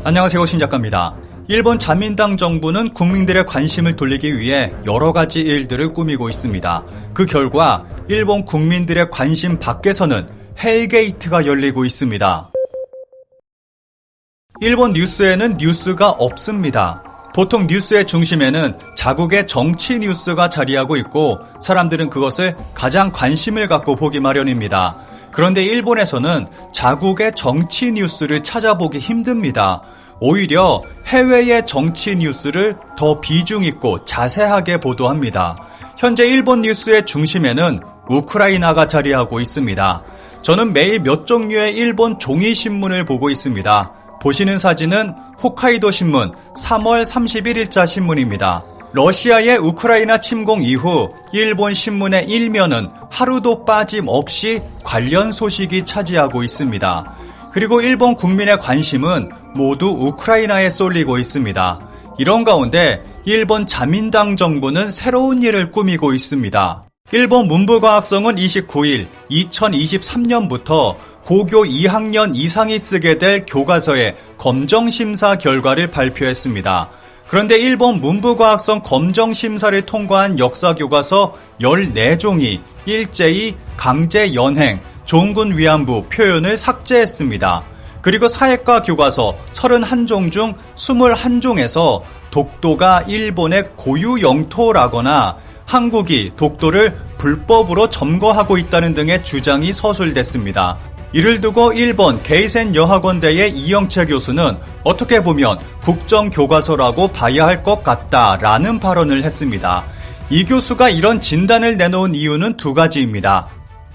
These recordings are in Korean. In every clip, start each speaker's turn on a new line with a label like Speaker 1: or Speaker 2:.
Speaker 1: 안녕하세요, 신작가입니다. 일본 자민당 정부는 국민들의 관심을 돌리기 위해 여러 가지 일들을 꾸미고 있습니다. 그 결과 일본 국민들의 관심 밖에서는 헬게이트가 열리고 있습니다. 일본 뉴스에는 뉴스가 없습니다. 보통 뉴스의 중심에는 자국의 정치 뉴스가 자리하고 있고 사람들은 그것을 가장 관심을 갖고 보기 마련입니다. 그런데 일본에서는 자국의 정치 뉴스를 찾아보기 힘듭니다. 오히려 해외의 정치 뉴스를 더 비중 있고 자세하게 보도합니다. 현재 일본 뉴스의 중심에는 우크라이나가 자리하고 있습니다. 저는 매일 몇 종류의 일본 종이신문을 보고 있습니다. 보시는 사진은 홋카이도 신문 3월 31일자 신문입니다. 러시아의 우크라이나 침공 이후 일본 신문의 일면은 하루도 빠짐없이 관련 소식이 차지하고 있습니다. 그리고 일본 국민의 관심은 모두 우크라이나에 쏠리고 있습니다. 이런 가운데 일본 자민당 정부는 새로운 일을 꾸미고 있습니다. 일본 문부과학성은 29일 2023년부터 고교 2학년 이상이 쓰게 될 교과서의 검정심사 결과를 발표했습니다. 그런데 일본 문부과학성 검정심사를 통과한 역사교과서 14종이 일제히 강제연행, 종군 위안부 표현을 삭제했습니다. 그리고 사회과 교과서 31종 중 21종에서 독도가 일본의 고유 영토라거나 한국이 독도를 불법으로 점거하고 있다는 등의 주장이 서술됐습니다. 이를 두고 일본 게이센 여학원대의 이영채 교수는 어떻게 보면 국정교과서라고 봐야 할 것 같다라는 발언을 했습니다. 이 교수가 이런 진단을 내놓은 이유는 두 가지입니다.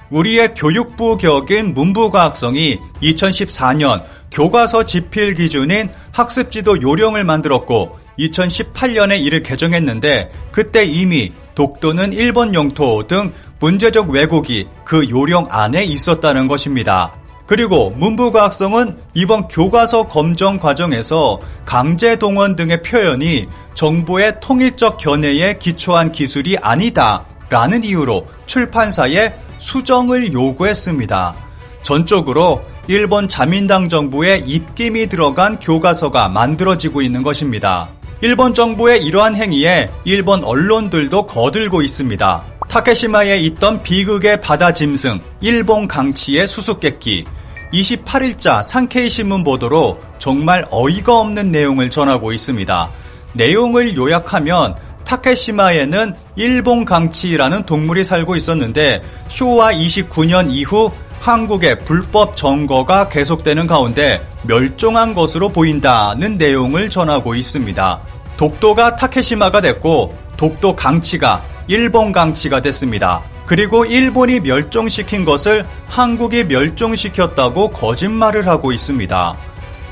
Speaker 1: 우리의 교육부 격인 문부과학성이 2014년 교과서 집필 기준인 학습지도 요령을 만들었고 2018년에 이를 개정했는데 그때 이미 독도는 일본 영토 등 문제적 왜곡이 그 요령 안에 있었다는 것입니다. 그리고 문부과학성은 이번 교과서 검정 과정에서 강제동원 등의 표현이 정부의 통일적 견해에 기초한 기술이 아니다 라는 이유로 출판사에 수정을 요구했습니다. 전적으로 일본 자민당 정부의 입김이 들어간 교과서가 만들어지고 있는 것입니다. 일본 정부의 이러한 행위에 일본 언론들도 거들고 있습니다. 타케시마에 있던 비극의 바다 짐승 일본 강치의 수수께끼 28일자 산케이 신문 보도로 정말 어이가 없는 내용을 전하고 있습니다. 내용을 요약하면 타케시마에는 일본 강치라는 동물이 살고 있었는데 쇼와 29년 이후 한국의 불법 점거가 계속되는 가운데 멸종한 것으로 보인다는 내용을 전하고 있습니다. 독도가 타케시마가 됐고 독도 강치가 일본 강치가 됐습니다. 그리고 일본이 멸종시킨 것을 한국이 멸종시켰다고 거짓말을 하고 있습니다.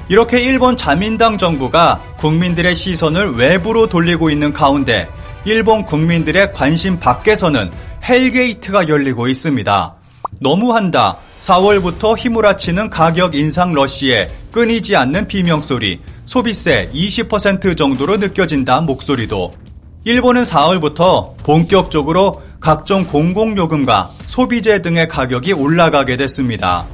Speaker 1: 이렇게 일본 자민당 정부가 국민들의 시선을 외부로 돌리고 있는 가운데 일본 국민들의 관심 밖에서는 헬게이트가 열리고 있습니다. 너무한다. 4월부터 휘몰아치는 가격 인상 러시에 끊이지 않는 비명소리, 소비세 20% 정도로 느껴진다 목소리도. 일본은 4월부터 본격적으로 각종 공공요금과 소비재 등의 가격이 올라가게 됐습니다.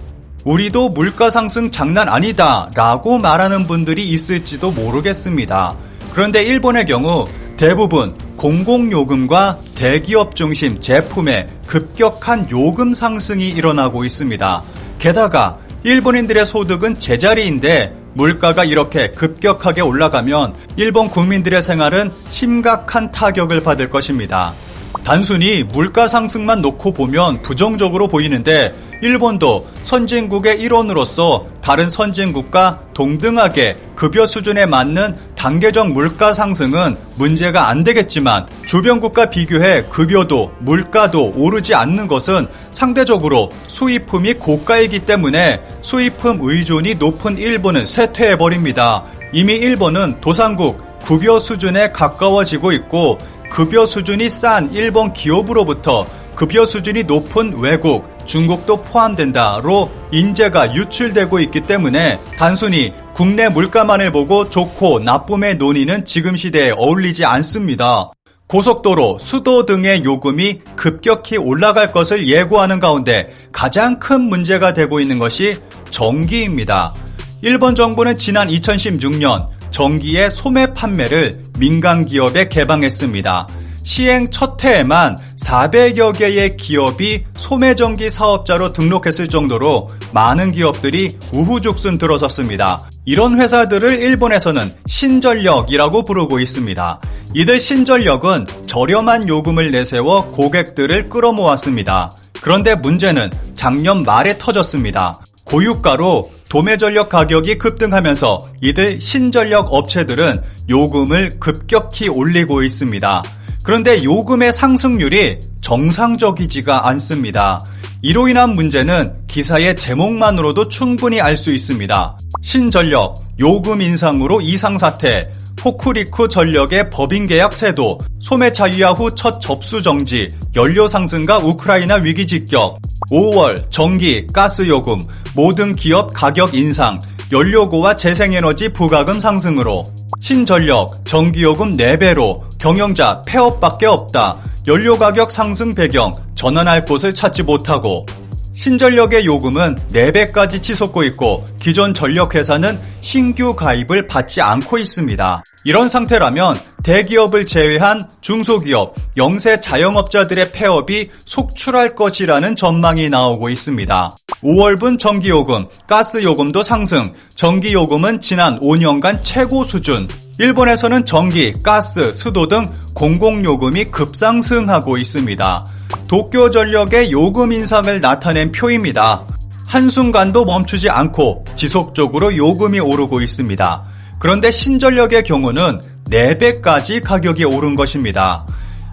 Speaker 1: 우리도 물가 상승 장난 아니다 라고 말하는 분들이 있을지도 모르겠습니다. 그런데 일본의 경우 대부분 공공요금과 대기업 중심 제품의 급격한 요금 상승이 일어나고 있습니다. 게다가 일본인들의 소득은 제자리인데 물가가 이렇게 급격하게 올라가면 일본 국민들의 생활은 심각한 타격을 받을 것입니다. 단순히 물가 상승만 놓고 보면 부정적으로 보이는데 일본도 선진국의 일원으로서 다른 선진국과 동등하게 급여 수준에 맞는 단계적 물가 상승은 문제가 안 되겠지만 주변국과 비교해 급여도 물가도 오르지 않는 것은 상대적으로 수입품이 고가이기 때문에 수입품 의존이 높은 일본은 쇠퇴해버립니다. 이미 일본은 도상국 급여 수준에 가까워지고 있고 급여 수준이 싼 일본 기업으로부터 급여 수준이 높은 외국, 중국도 포함된다로 인재가 유출되고 있기 때문에 단순히 국내 물가만을 보고 좋고 나쁨의 논의는 지금 시대에 어울리지 않습니다. 고속도로, 수도 등의 요금이 급격히 올라갈 것을 예고하는 가운데 가장 큰 문제가 되고 있는 것이 전기입니다. 일본 정부는 지난 2016년 전기의 소매 판매를 민간 기업에 개방했습니다. 시행 첫 해에만 400여 개의 기업이 소매전기 사업자로 등록했을 정도로 많은 기업들이 우후죽순 들어섰습니다. 이런 회사들을 일본에서는 신전력이라고 부르고 있습니다. 이들 신전력은 저렴한 요금을 내세워 고객들을 끌어모았습니다. 그런데 문제는 작년 말에 터졌습니다. 고유가로 도매전력 가격이 급등하면서 이들 신전력 업체들은 요금을 급격히 올리고 있습니다. 그런데 요금의 상승률이 정상적이지가 않습니다. 이로 인한 문제는 기사의 제목만으로도 충분히 알 수 있습니다. 신전력, 요금 인상으로 이상사태, 호쿠리쿠 전력의 법인계약 세도, 소매 자유화 후 첫 접수 정지, 연료 상승과 우크라이나 위기 직격, 5월 전기, 가스 요금, 모든 기업 가격 인상, 연료고와 재생에너지 부가금 상승으로 신전력, 전기요금 4배로 경영자 폐업밖에 없다. 연료 가격 상승 배경 전환할 곳을 찾지 못하고 신전력의 요금은 4배까지 치솟고 있고 기존 전력회사는 신규 가입을 받지 않고 있습니다. 이런 상태라면 대기업을 제외한 중소기업, 영세 자영업자들의 폐업이 속출할 것이라는 전망이 나오고 있습니다. 5월분 전기요금, 가스요금도 상승, 전기요금은 지난 5년간 최고 수준. 일본에서는 전기, 가스, 수도 등 공공요금이 급상승하고 있습니다. 도쿄전력의 요금 인상을 나타낸 표입니다. 한순간도 멈추지 않고 지속적으로 요금이 오르고 있습니다. 그런데 신전력의 경우는 4배까지 가격이 오른 것입니다.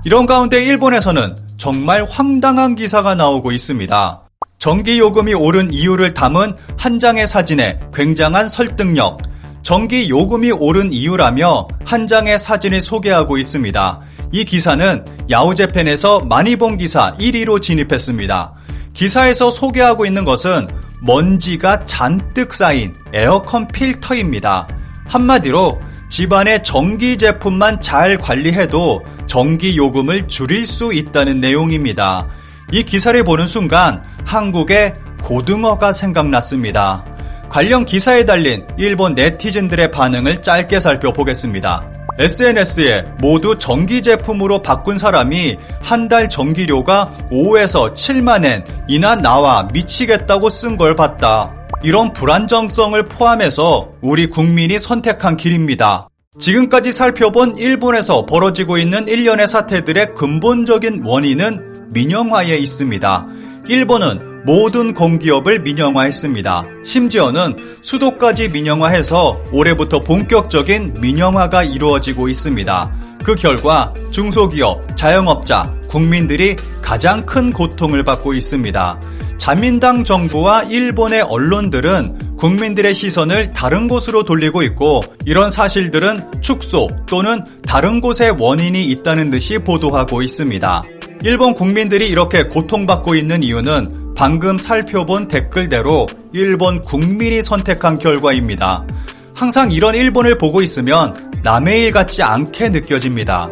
Speaker 1: 이런 가운데 일본에서는 정말 황당한 기사가 나오고 있습니다. 전기요금이 오른 이유를 담은 한 장의 사진에 굉장한 설득력, 전기 요금이 오른 이유라며 한 장의 사진을 소개하고 있습니다. 이 기사는 야후재팬에서 많이 본 기사 1위로 진입했습니다. 기사에서 소개하고 있는 것은 먼지가 잔뜩 쌓인 에어컨 필터입니다. 한마디로 집안의 전기 제품만 잘 관리해도 전기 요금을 줄일 수 있다는 내용입니다. 이 기사를 보는 순간 한국의 고등어가 생각났습니다. 관련 기사에 달린 일본 네티즌들의 반응을 짧게 살펴보겠습니다. SNS에 모두 전기 제품으로 바꾼 사람이 한 달 전기료가 5에서 7만 엔이나 나와 미치겠다고 쓴 걸 봤다. 이런 불안정성을 포함해서 우리 국민이 선택한 길입니다. 지금까지 살펴본 일본에서 벌어지고 있는 일련의 사태들의 근본적인 원인은 민영화에 있습니다. 일본은 모든 공기업을 민영화했습니다. 심지어는 수도까지 민영화해서 올해부터 본격적인 민영화가 이루어지고 있습니다. 그 결과 중소기업, 자영업자, 국민들이 가장 큰 고통을 받고 있습니다. 자민당 정부와 일본의 언론들은 국민들의 시선을 다른 곳으로 돌리고 있고 이런 사실들은 축소 또는 다른 곳에 원인이 있다는 듯이 보도하고 있습니다. 일본 국민들이 이렇게 고통받고 있는 이유는 방금 살펴본 댓글대로 일본 국민이 선택한 결과입니다. 항상 이런 일본을 보고 있으면 남의 일 같지 않게 느껴집니다.